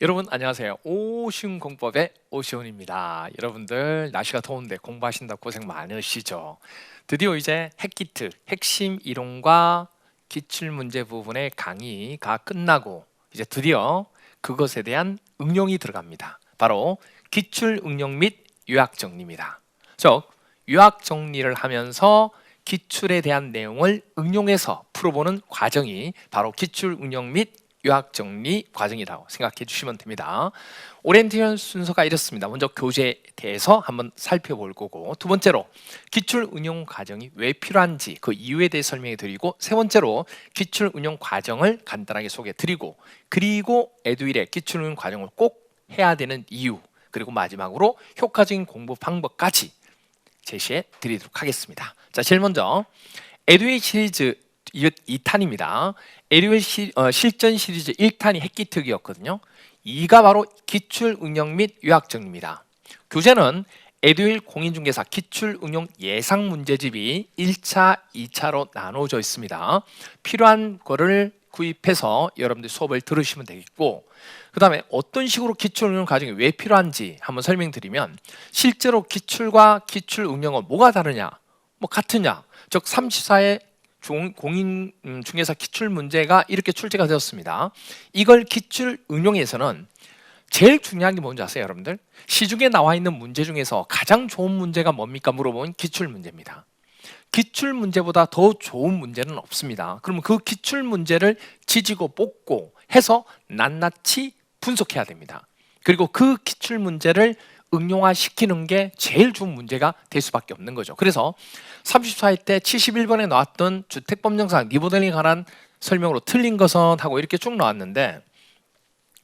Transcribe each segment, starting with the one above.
여러분 안녕하세요. 오시훈 공법의 오시훈입니다. 여러분들 날씨가 더운데 공부하신다 고생 많으시죠? 드디어 이제 핵기특, 핵심 이론과 기출문제 부분의 강의가 끝나고 이제 드디어 그것에 대한 응용이 들어갑니다. 바로 기출 응용 및 요약 정리입니다. 즉 요약 정리를 하면서 기출에 대한 내용을 응용해서 풀어보는 과정이 바로 기출 응용 및 요약 정리 과정이라고 생각해 주시면 됩니다. 오리엔테이션 순서가 이렇습니다. 먼저 교재에 대해서 한번 살펴볼 거고, 두 번째로 기출 응용 과정이 왜 필요한지 그 이유에 대해 설명해 드리고, 세 번째로 기출 응용 과정을 간단하게 소개해 드리고, 그리고 에듀윌의 기출 응용 과정을 꼭 해야 되는 이유, 그리고 마지막으로 효과적인 공부 방법까지 제시해 드리도록 하겠습니다. 자, 제일 먼저 에듀윌 시리즈 2탄입니다. 에듀윌 실전 시리즈 1탄이 핵기특이었거든요. 2가 바로 기출 응용 및 요약 정리입니다. 교재는 에듀윌 공인중개사 기출 응용 예상 문제집이 1차, 2차로 나눠져 있습니다. 필요한 거를 구입해서 여러분들 수업을 들으시면 되겠고, 그 다음에 어떤 식으로 기출 응용 과정이 왜 필요한지 한번 설명드리면, 실제로 기출과 기출 응용은 뭐가 다르냐, 뭐 같으냐, 즉 34의 공인중개사 기출 문제가 이렇게 출제가 되었습니다. 이걸 기출 응용에서는 제일 중요한 게 뭔지 아세요, 여러분들? 시중에 나와 있는 문제 중에서 가장 좋은 문제가 뭡니까? 물어보면 기출 문제입니다. 기출 문제보다 더 좋은 문제는 없습니다. 그러면 그 기출 문제를 지지고 뽑고 해서 낱낱이 분석해야 됩니다. 그리고 그 기출 문제를 응용화시키는 게 제일 좋은 문제가 될 수밖에 없는 거죠. 그래서 34회 때 71번에 나왔던 주택법령상 리모델링에 관한 설명으로 틀린 것은 하고 이렇게 쭉 나왔는데,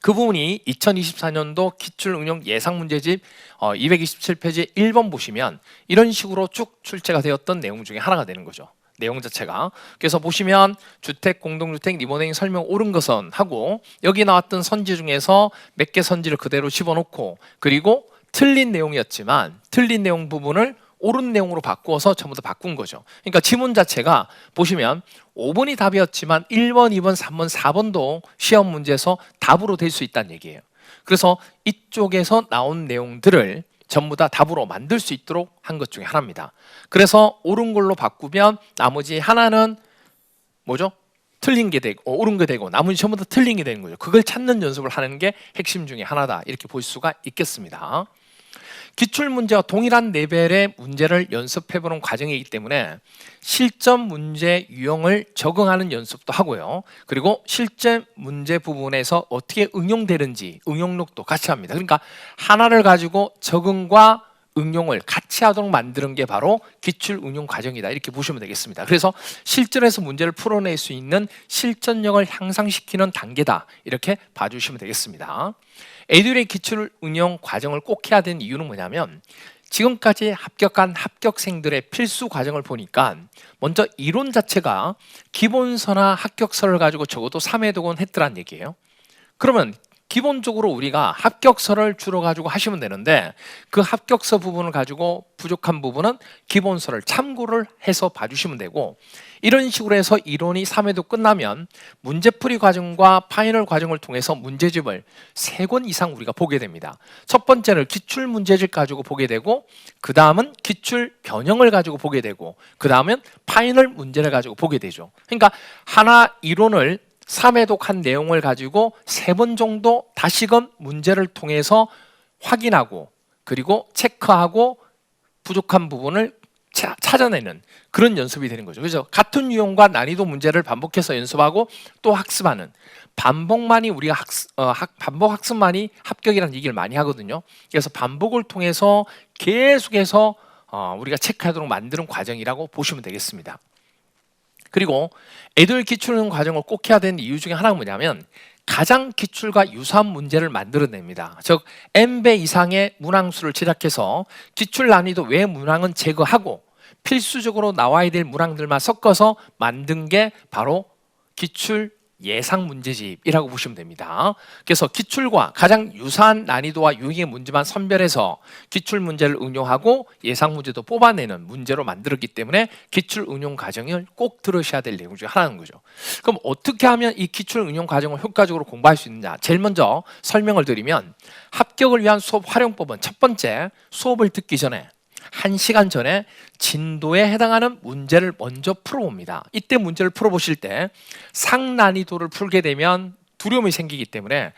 그 부분이 2024년도 기출응용 예상문제집 227페이지 1번 보시면 이런 식으로 쭉 출제가 되었던 내용 중에 하나가 되는 거죠. 내용 자체가. 그래서 보시면 주택, 공동주택, 리모델링 설명 옳은 것은 하고, 여기 나왔던 선지 중에서 몇 개 선지를 그대로 집어넣고, 그리고 틀린 내용이었지만 틀린 내용 부분을 옳은 내용으로 바꾸어서 전부 다 바꾼 거죠. 그러니까 지문 자체가 보시면 5번이 답이었지만 1번, 2번, 3번, 4번도 시험 문제에서 답으로 될 수 있다는 얘기예요. 그래서 이쪽에서 나온 내용들을 전부 다 답으로 만들 수 있도록 한 것 중에 하나입니다. 그래서 옳은 걸로 바꾸면 나머지 하나는 뭐죠? 틀린 게 되고 옳은 게 되고 나머지 전부 다 틀린 게 되는 거죠. 그걸 찾는 연습을 하는 게 핵심 중에 하나다, 이렇게 볼 수가 있겠습니다. 기출문제와 동일한 레벨의 문제를 연습해보는 과정이기 때문에 실전 문제 유형을 적응하는 연습도 하고요. 그리고 실제 문제 부분에서 어떻게 응용되는지 응용력도 같이 합니다. 그러니까 하나를 가지고 적응과 응용을 같이 하도록 만드는 게 바로 기출 응용 과정이다, 이렇게 보시면 되겠습니다. 그래서 실전에서 문제를 풀어낼 수 있는 실전력을 향상시키는 단계다, 이렇게 봐주시면 되겠습니다. 에듀윌의 기출 응용 과정을 꼭 해야 되는 이유는 뭐냐면, 지금까지 합격한 합격생들의 필수 과정을 보니까 먼저 이론 자체가 기본서나 합격서를 가지고 적어도 3회독은 했더란 얘기예요. 그러면 기본적으로 우리가 합격서를 주로 가지고 하시면 되는데, 그 합격서 부분을 가지고 부족한 부분은 기본서를 참고를 해서 봐주시면 되고, 이런 식으로 해서 이론이 3회도 끝나면 문제풀이 과정과 파이널 과정을 통해서 문제집을 3권 이상 우리가 보게 됩니다. 첫 번째는 기출 문제집 가지고 보게 되고, 그 다음은 기출 변형을 가지고 보게 되고, 그 다음은 파이널 문제를 가지고 보게 되죠. 그러니까 하나 이론을 3회독한 내용을 가지고 3번 정도 다시금 문제를 통해서 확인하고, 그리고 체크하고 부족한 부분을 찾아내는 그런 연습이 되는 거죠. 그래서 같은 유형과 난이도 문제를 반복해서 연습하고 또 학습하는, 반복만이 우리가 반복 학습만이 합격이라는 얘기를 많이 하거든요. 그래서 반복을 통해서 계속해서 우리가 체크하도록 만드는 과정이라고 보시면 되겠습니다. 그리고 에듀윌 기출 과정을 꼭 해야 되는 이유 중에 하나가 뭐냐면, 가장 기출과 유사한 문제를 만들어냅니다. 즉 n배 이상의 문항수를 제작해서 기출 난이도 외 문항은 제거하고 필수적으로 나와야 될 문항들만 섞어서 만든 게 바로 기출 예상 문제집이라고 보시면 됩니다. 그래서 기출과 가장 유사한 난이도와 유형의 문제만 선별해서 기출 문제를 응용하고 예상 문제도 뽑아내는 문제로 만들었기 때문에 기출 응용 과정을 꼭 들으셔야 될 내용 중에 하나인 거죠. 그럼 어떻게 하면 이 기출 응용 과정을 효과적으로 공부할 수 있느냐? 제일 먼저 설명을 드리면 합격을 위한 수업 활용법은 첫 번째, 수업을 듣기 전에 1시간 전에 진도에 해당하는 문제를 먼저 풀어봅니다. 이때 문제를 풀어보실 때 상난이도를 풀게 되면 두려움이 생기기 때문에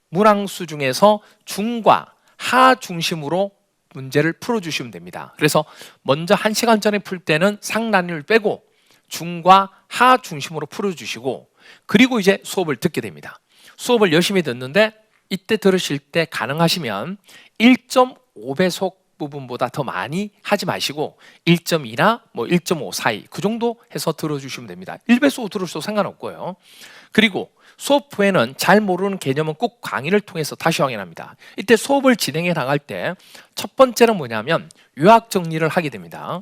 문항수 중에서 중과 하 중심으로 문제를 풀어주시면 됩니다. 그래서 먼저 1시간 전에 풀 때는 상난이도를 빼고 중과 하 중심으로 풀어주시고, 그리고 이제 수업을 듣게 됩니다. 수업을 열심히 듣는데 이때 들으실 때 가능하시면 1.5배속 부분보다 더 많이 하지 마시고 1.2나 뭐 1.5 사이 그 정도 해서 들어주시면 됩니다. 1배속 들으셔도 상관없고요. 그리고 수업 후에는 잘 모르는 개념은 꼭 강의를 통해서 다시 확인합니다. 이때 수업을 진행해 나갈 때 첫 번째는 뭐냐면 요약 정리를 하게 됩니다.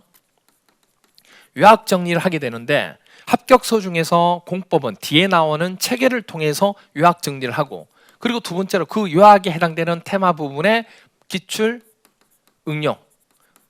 요약 정리를 하게 되는데 합격서 중에서 공법은 뒤에 나오는 체계를 통해서 요약 정리를 하고, 그리고 두 번째로 그 요약에 해당되는 테마 부분에 기출, 응용,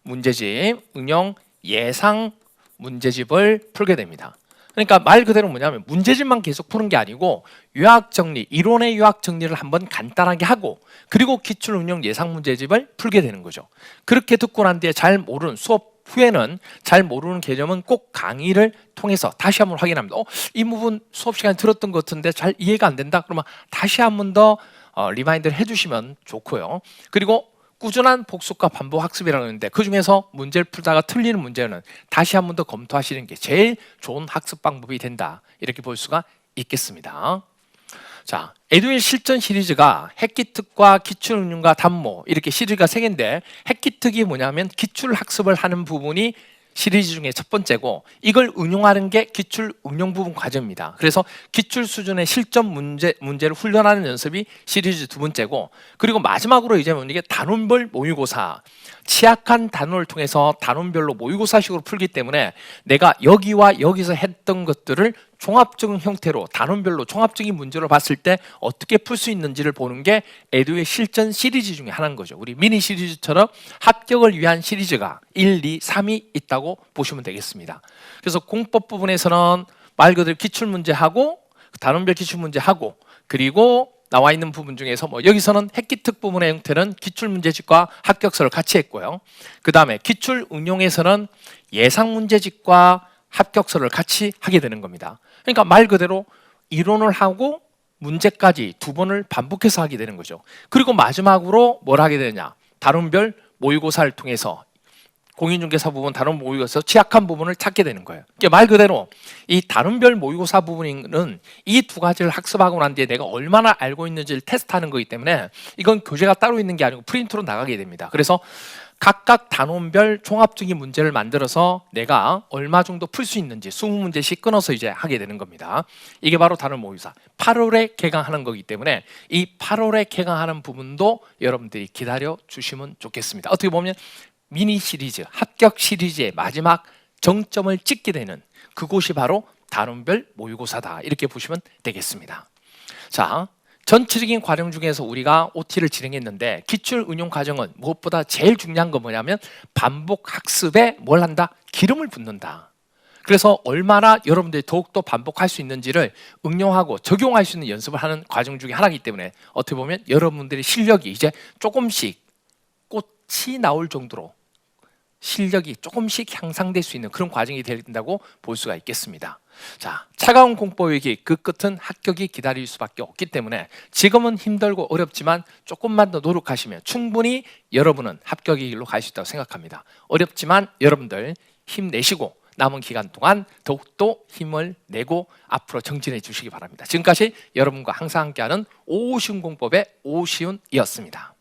문제집, 응용, 예상 문제집을 풀게 됩니다. 그러니까 말 그대로 뭐냐면 문제집만 계속 푸는 게 아니고 요약 정리, 이론의 요약 정리를 한번 간단하게 하고 그리고 기출, 응용, 예상 문제집을 풀게 되는 거죠. 그렇게 듣고 난 뒤에 잘 모르는 수업 후에는 잘 모르는 개념은 꼭 강의를 통해서 다시 한번 확인합니다. 이 부분 수업 시간에 들었던 것 같은데 잘 이해가 안 된다? 그러면 다시 한번 더 리마인드를 해주시면 좋고요. 그리고 꾸준한 복습과 반복 학습이라고 하는데 그 중에서 문제를 풀다가 틀리는 문제는 다시 한 번 더 검토하시는 게 제일 좋은 학습 방법이 된다, 이렇게 볼 수가 있겠습니다. 자, 에듀윌 실전 시리즈가 핵기특과 기출응용과 담모 이렇게 시리즈가 3개인데 핵기특이 뭐냐면 기출 학습을 하는 부분이 시리즈 중에 첫 번째고 이걸 응용하는 게 기출 응용 부분 과정입니다. 그래서 기출 수준의 실전 문제를 훈련하는 연습이 시리즈 두 번째고, 그리고 마지막으로 이제 이게 단원별 모의고사, 취약한 단원을 통해서 단원별로 모의고사식으로 풀기 때문에 내가 여기와 여기서 했던 것들을 종합적인 형태로 단원별로 종합적인 문제로 봤을 때 어떻게 풀 수 있는지를 보는 게 에듀의 실전 시리즈 중에 하나인 거죠. 우리 미니 시리즈처럼 합격을 위한 시리즈가 1, 2, 3이 있다고 보시면 되겠습니다. 그래서 공법 부분에서는 말 그대로 기출문제하고 단원별 기출문제하고, 그리고 나와 있는 부분 중에서 뭐 여기서는 핵기특 부분의 형태는 기출문제집과 합격서를 같이 했고요. 그 다음에 기출 응용에서는 예상 문제집과 합격서를 같이 하게 되는 겁니다. 그러니까 말 그대로 이론을 하고 문제까지 2번을 반복해서 하게 되는 거죠. 그리고 마지막으로 뭘 하게 되냐, 단원별 모의고사를 통해서 공인중개사 부분, 단원 모의고사 취약한 부분을 찾게 되는 거예요. 그러니까 말 그대로 이 단원별 모의고사 부분은 이 두 가지를 학습하고 난 뒤에 내가 얼마나 알고 있는지를 테스트하는 거기 때문에 이건 교재가 따로 있는 게 아니고 프린트로 나가게 됩니다. 그래서 각각 단원별 종합적인 문제를 만들어서 내가 얼마 정도 풀 수 있는지 20문제씩 끊어서 이제 하게 되는 겁니다. 이게 바로 단원 모의고사 8월에 개강하는 거기 때문에 이 8월에 개강하는 부분도 여러분들이 기다려 주시면 좋겠습니다. 어떻게 보면 미니 시리즈, 합격 시리즈의 마지막 정점을 찍게 되는 그곳이 바로 단원별 모의고사다, 이렇게 보시면 되겠습니다. 자, 전체적인 과정 중에서 우리가 OT를 진행했는데 기출 응용 과정은 무엇보다 제일 중요한 건 뭐냐면 반복 학습에 뭘 한다? 기름을 붓는다. 그래서 얼마나 여러분들이 더욱더 반복할 수 있는지를 응용하고 적용할 수 있는 연습을 하는 과정 중에 하나이기 때문에 어떻게 보면 여러분들의 실력이 이제 조금씩 꽃이 나올 정도로 실력이 조금씩 향상될 수 있는 그런 과정이 된다고 볼 수가 있겠습니다. 자, 차가운 공법의 길, 그 끝은 합격이 기다릴 수밖에 없기 때문에 지금은 힘들고 어렵지만 조금만 더 노력하시면 충분히 여러분은 합격의 길로 갈 수 있다고 생각합니다. 어렵지만 여러분들 힘내시고 남은 기간 동안 더욱더 힘을 내고 앞으로 정진해 주시기 바랍니다. 지금까지 여러분과 항상 함께하는 오시훈 공법의 오시훈이었습니다.